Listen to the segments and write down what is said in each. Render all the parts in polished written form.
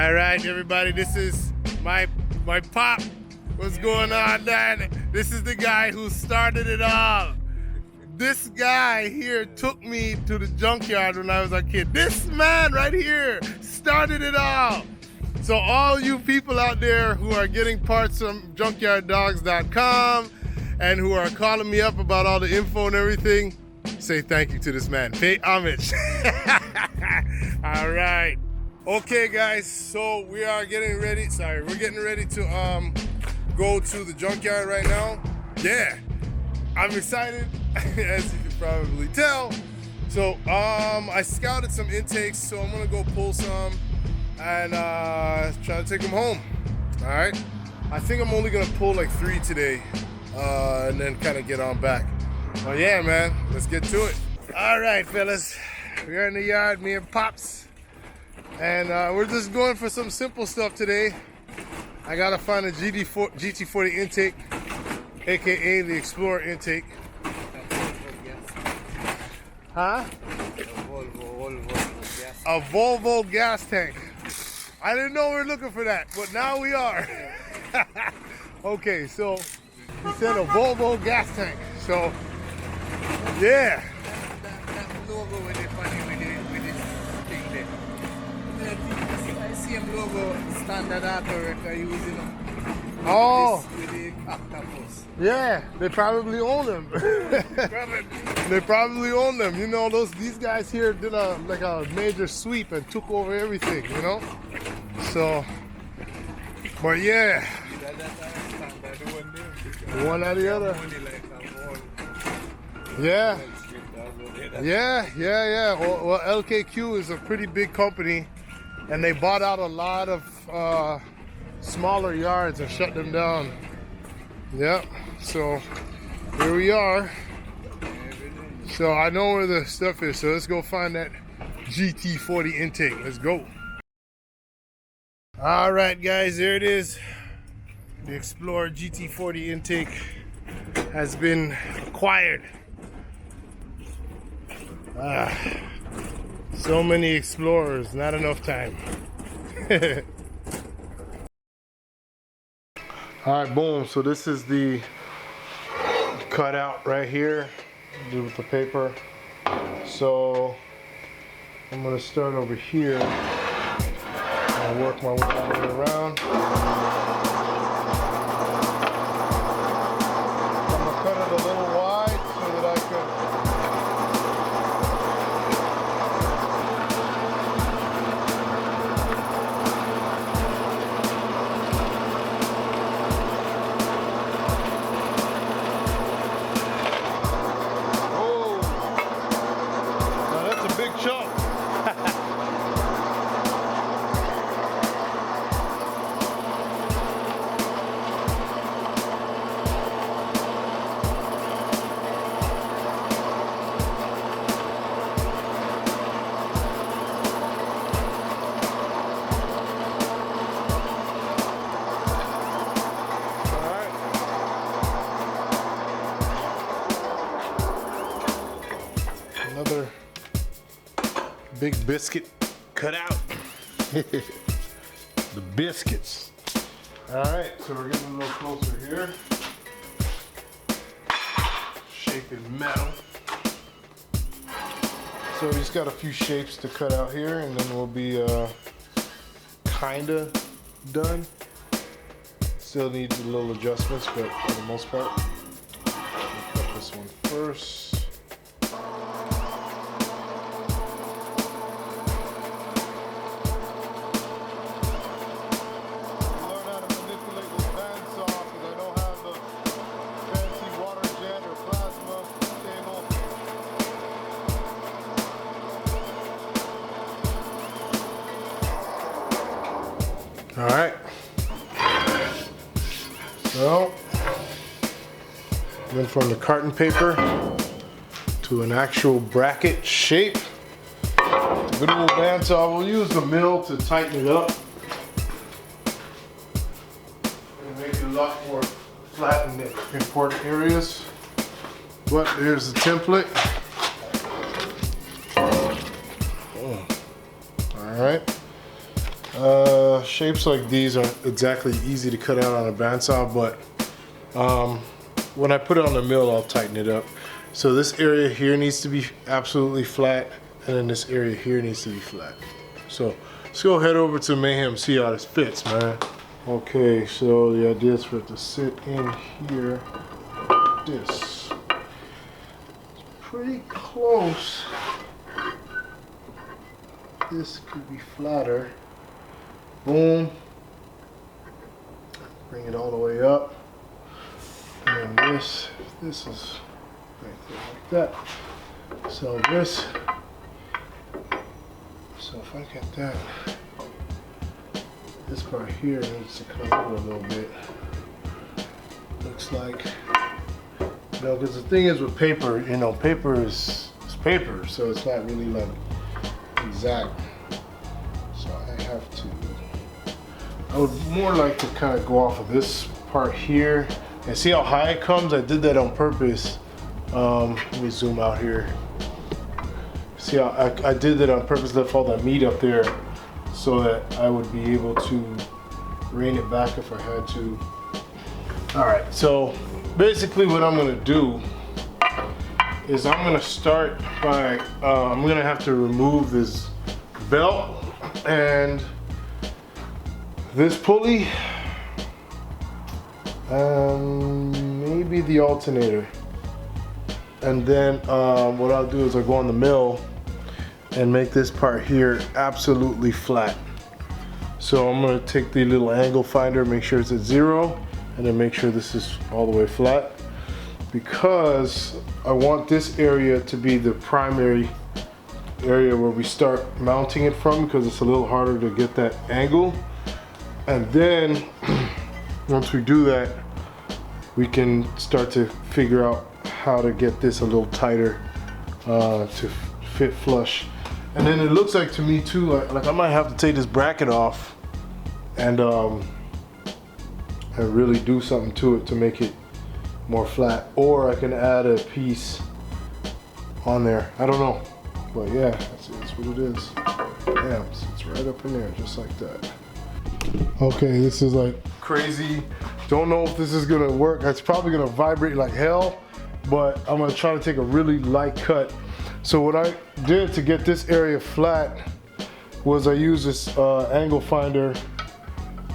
All right, everybody, this is my pop. What's going on, Dan? This is the guy who started it all. This guy here took me to the junkyard when I was a kid. This man right here started it all. So all you people out there who are getting parts from junkyarddogs.com and who are calling me up about all the info and everything, say thank you to this man. Pay homage. All right. Okay, guys, so we are getting ready. We're getting ready to go to the junkyard right now. Yeah, I'm excited, as you can probably tell. So I scouted some intakes, so I'm gonna go pull some and try to take them home. All right. I think I'm only gonna pull like 3 today, and then kind of get on back. Well, yeah, man, let's get to it. All right, fellas, we're in the yard, me and Pops. And we're just going for some simple stuff today. I gotta find a GT40 intake, aka the Explorer intake. Huh? A Volvo gas tank. I didn't know we were looking for that, but now we are. Okay, so he said a Volvo gas tank. So yeah. That logo with it funny with it thing there. I see him logo standard auto record using Oh, with the octopus. yeah, they probably own them. They probably own them. You know, these guys here did a major sweep and took over everything, you know? So, but yeah. One or the other. Yeah. Yeah. Well, LKQ is a pretty big company, and they bought out a lot of smaller yards and shut them down. Yep. So here we are. So I know where the stuff is. So let's go find that GT40 intake. Let's go. All right, guys, there it is. The Explorer GT40 intake has been acquired. So many Explorers, not enough time. All right, boom. So this is the cutout right here with the paper. So I'm gonna start over here and work my way all the way around. I'm gonna cut it a little wide so that I can another big biscuit cut out. The biscuits. All right, so we're getting a little closer here. Shape is metal. So we just got a few shapes to cut out here, and then we'll be kinda done. Still needs a little adjustments, but for the most part, we'll cut this one first. All right, so went from the carton paper to an actual bracket shape. Good old bandsaw. We'll use the mill to tighten it up and make it a lot more flat in the important areas. But here's the template. All right. Shapes like these aren't exactly easy to cut out on a bandsaw, but when I put it on the mill, I'll tighten it up. So this area here needs to be absolutely flat, and then this area here needs to be flat. So let's go head over to Mayhem, see how this fits, man. Okay, so the idea is for it to sit in here like this. It's pretty close. This could be flatter. Boom. Bring it all the way up. And then this is right there like that. So this, so if I get that, this part here needs to come over a little bit. Looks like, you know, because the thing is with paper, you know, paper is paper, so it's not really like exact. So I have to, I would more like to kind of go off of this part here and see how high it comes. I did that on purpose. Let me zoom out here. See how I did that on purpose, left all that meat up there so that I would be able to rein it back if I had to. All right, so basically what I'm gonna do is I'm gonna start by, I'm gonna have to remove this belt and this pulley, maybe the alternator. And then what I'll do is I'll go on the mill and make this part here absolutely flat. So I'm gonna take the little angle finder, make sure it's at 0, and then make sure this is all the way flat, because I want this area to be the primary area where we start mounting it from, because it's a little harder to get that angle. And then once we do that, we can start to figure out how to get this a little tighter to fit flush. And then it looks like to me too, like I might have to take this bracket off and really do something to it to make it more flat, or I can add a piece on there. I don't know, but yeah, that's what it is. Damn, it's right up in there, just like that. Okay, this is like crazy. Don't know if this is gonna work. It's probably gonna vibrate like hell, but I'm gonna try to take a really light cut. So what I did to get this area flat was I used this angle finder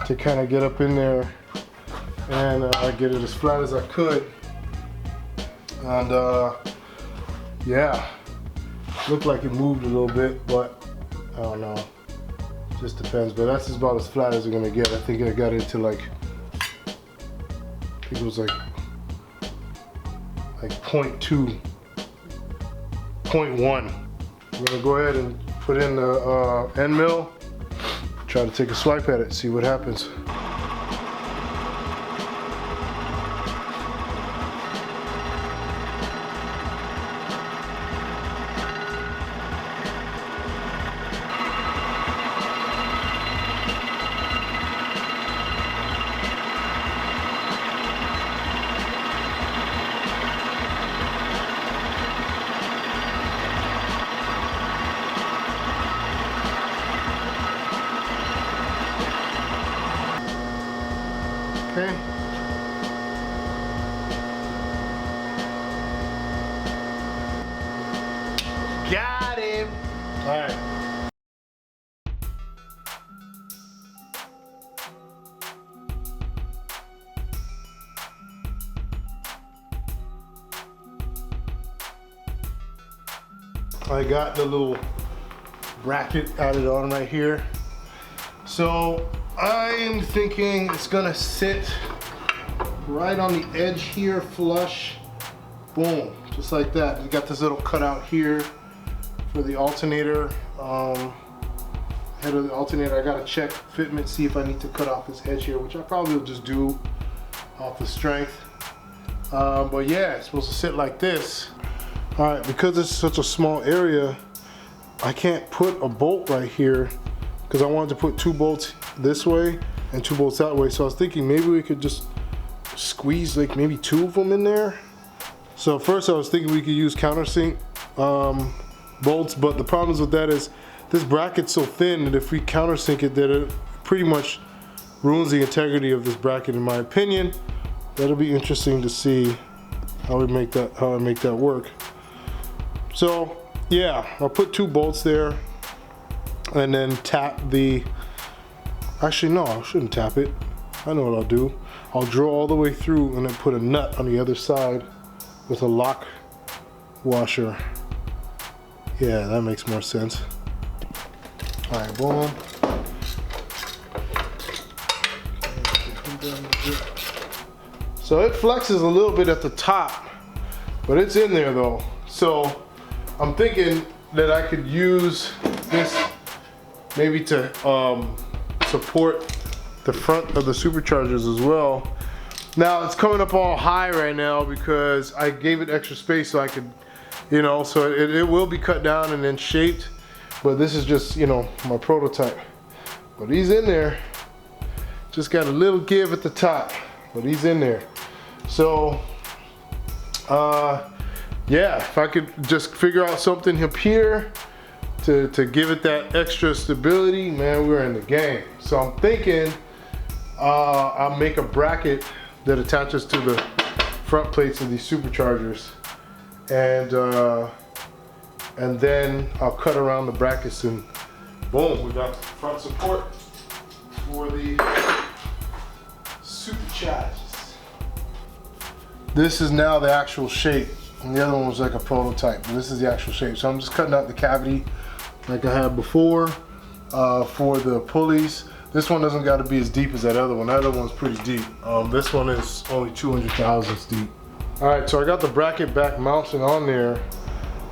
to kind of get up in there and get it as flat as I could. And yeah, looked like it moved a little bit, but I don't know. Just depends, but that's about as flat as I'm gonna get. I think I got it to like, I think it was like 0.2, 0.1. I'm gonna go ahead and put in the end mill, try to take a swipe at it, see what happens. Okay. Got him. All right. I got the little bracket added on right here. So I am thinking it's gonna sit right on the edge here, flush, boom, just like that. You got this little cutout here for the alternator, head of the alternator. I gotta check fitment, see if I need to cut off this edge here, which I probably will just do off the strength. But yeah, it's supposed to sit like this. All right, because it's such a small area, I can't put a bolt right here because I wanted to put 2 bolts this way and 2 bolts that way. So I was thinking maybe we could just squeeze like maybe 2 of them in there. So first I was thinking we could use countersink bolts, but the problems with that is this bracket's so thin that if we countersink it, that it pretty much ruins the integrity of this bracket, in my opinion. That'll be interesting to see how I make that work. So yeah, I'll put 2 bolts there and then tap the, actually no, I shouldn't tap it. I know what I'll do. I'll drill all the way through and then put a nut on the other side with a lock washer. Yeah, that makes more sense. All right, boom. So it flexes a little bit at the top, but it's in there though. So I'm thinking that I could use this maybe to support the front of the superchargers as well. Now it's coming up all high right now because I gave it extra space so I could, you know, so it will be cut down and then shaped. But this is just, you know, my prototype. But he's in there. Just got a little give at the top, but he's in there. So, yeah, if I could just figure out something up here to give it that extra stability, man, we're in the game. So I'm thinking I'll make a bracket that attaches to the front plates of these superchargers, and then I'll cut around the brackets, and boom, we got front support for the Supercharged. This is now the actual shape, and the other one was like a prototype, but this is the actual shape. So I'm just cutting out the cavity like I had before for the pulleys. This one doesn't got to be as deep as that other one. That other one's pretty deep. This one is only 200 thousandths deep. All right, so I got the bracket back mounted on there,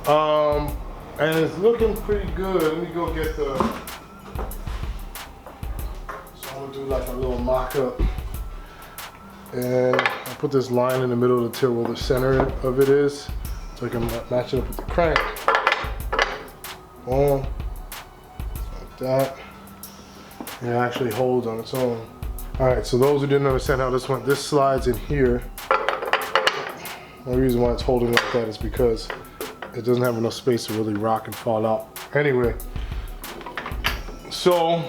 and it's looking pretty good. Let me go get the. So I'm gonna do like a little mock-up, and I'll put this line in the middle of the till where the center of it is, so I can match it up with the crank. Boom, like that. And it actually holds on its own. All right, so those who didn't understand how this went, this slides in here. The reason why it's holding like that is because it doesn't have enough space to really rock and fall out. Anyway, so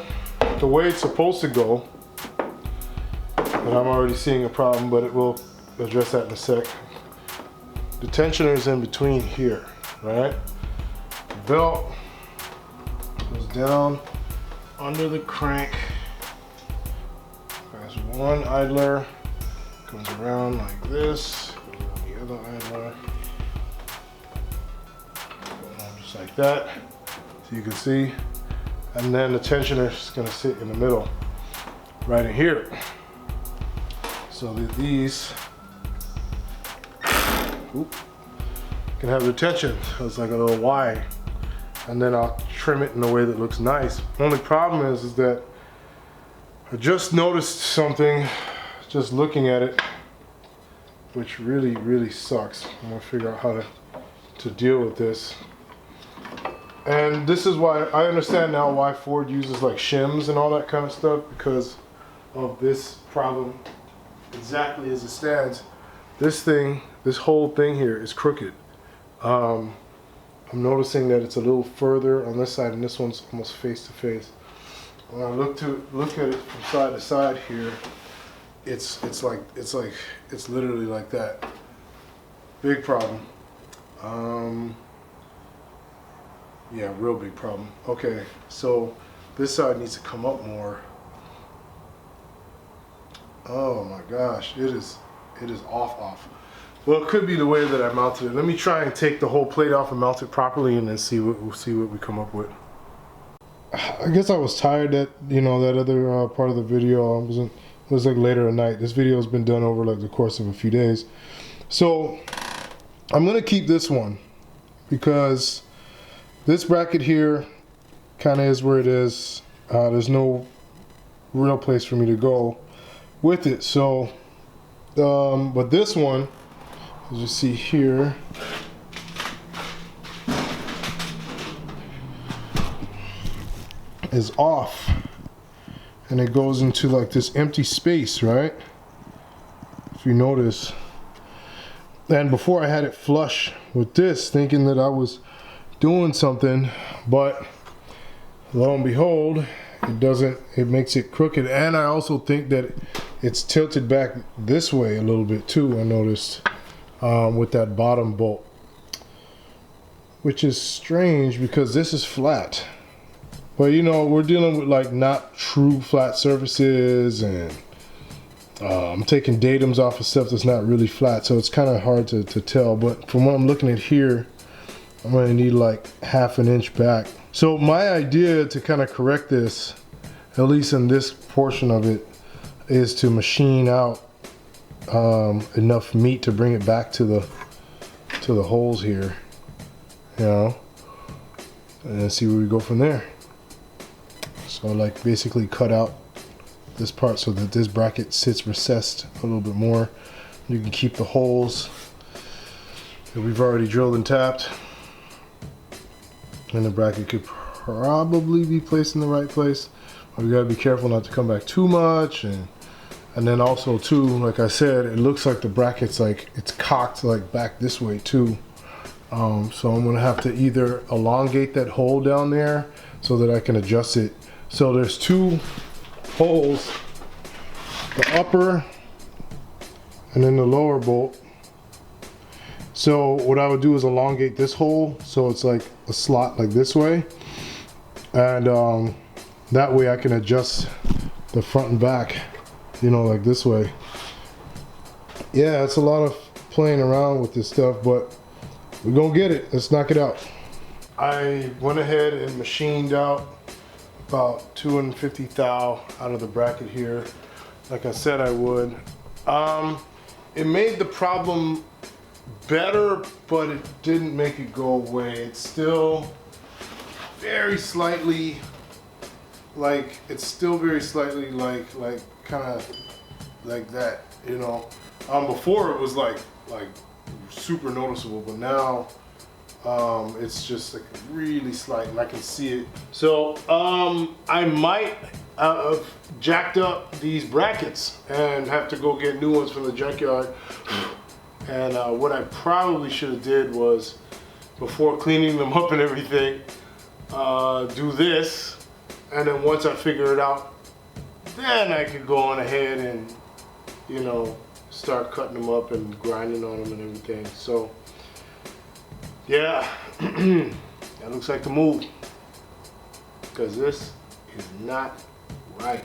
the way it's supposed to go, and I'm already seeing a problem, but it will address that in a sec. The tensioner is in between here, right? The belt goes down under the crank. There's one idler, comes around like this. The other idler, just like that, so you can see, and then the tensioner is going to sit in the middle, right in here. So that these can have the tension. So it's like a little Y, and then I'll trim it in a way that looks nice. Only problem is that I just noticed something, just looking at it, which really sucks. I'm gonna figure out how to deal with this. And this is why I understand now why Ford uses like shims and all that kind of stuff, because of this problem. Exactly as it stands, this whole thing here is crooked. I'm noticing that it's a little further on this side, and this one's almost face to face. When I look at it from side to side here, it's literally like that. Big problem. Yeah, real big problem. Okay, so this side needs to come up more. Oh my gosh, it is off. Well, it could be the way that I mounted it. Let me try and take the whole plate off and mount it properly, and then see what we come up with. I guess I was tired that, you know, that other part of the video it was like later at night. This video has been done over like the course of a few days. So I'm gonna keep this one because this bracket here kind of is where it is. There's no real place for me to go with it. So, but this one, as you see here, is off, and it goes into like this empty space, right? If you notice. And before I had it flush with this, thinking that I was doing something, but lo and behold, it makes it crooked. And I also think that it's tilted back this way a little bit too, I noticed, with that bottom bolt, which is strange because this is flat. But you know, we're dealing with like not true flat surfaces, and I'm taking datums off of stuff that's not really flat, so it's kind of hard to tell. But from what I'm looking at here, I'm going to need like ½ an inch back. So my idea to kind of correct this, at least in this portion of it, is to machine out enough meat to bring it back to the holes here, you know, and then see where we go from there. So like basically cut out this part so that this bracket sits recessed a little bit more. You can keep the holes that we've already drilled and tapped, and the bracket could probably be placed in the right place. But we gotta be careful not to come back too much, and then also too, like I said, it looks like the bracket's like it's cocked like back this way too. So I'm gonna have to either elongate that hole down there so that I can adjust it. So there's two holes, the upper and then the lower bolt. So what I would do is elongate this hole so it's like a slot like this way, and that way I can adjust the front and back, you know, like this way. Yeah, it's a lot of playing around with this stuff, but we're gonna get it. Let's knock it out. I went ahead and machined out about 250 thou out of the bracket here, like I said I would. It made the problem better, but it didn't make it go away. It's still very slightly like, kind of like that, you know. Before it was like super noticeable, but now it's just like really slight, and I can see it. So I might have jacked up these brackets and have to go get new ones from the junkyard. And what I probably should have did was, before cleaning them up and everything, do this, and then once I figure it out, then I could go on ahead and, you know, start cutting them up and grinding on them and everything. So yeah, that looks like the move, because this is not right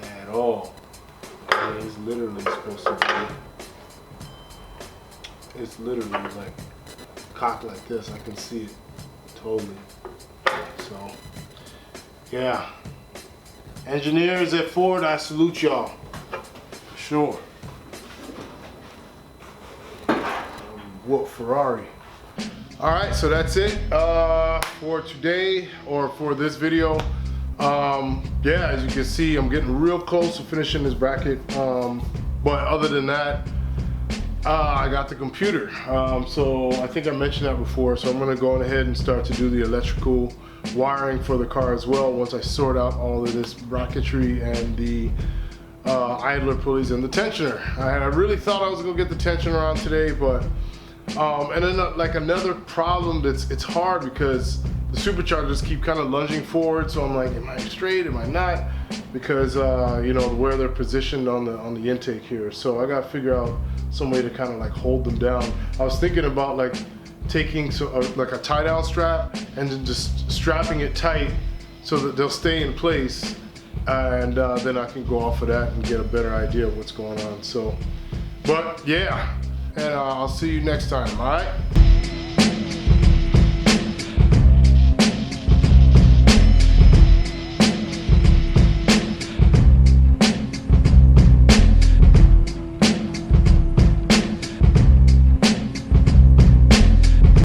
at all. It is literally supposed to be, it's literally like cocked like this. I can see it totally. So yeah, engineers at Ford, I salute y'all for sure. Whoop, Ferrari. All right, so that's it for today, or for this video. Yeah, as you can see, I'm getting real close to finishing this bracket. But other than that, I got the computer. So I think I mentioned that before. So I'm gonna go on ahead and start to do the electrical wiring for the car as well, once I sort out all of this bracketry and the idler pulleys and the tensioner. I really thought I was gonna get the tensioner on today, but and then like another problem it's hard because the superchargers keep kind of lunging forward, so I'm like, am I straight, am I not? Because you know, where they're positioned on the intake here. So I gotta figure out some way to kind of like hold them down. I was thinking about like taking like a tie down strap and then just strapping it tight so that they'll stay in place, and then I can go off of that and get a better idea of what's going on. So, but yeah, and I'll see you next time, all right?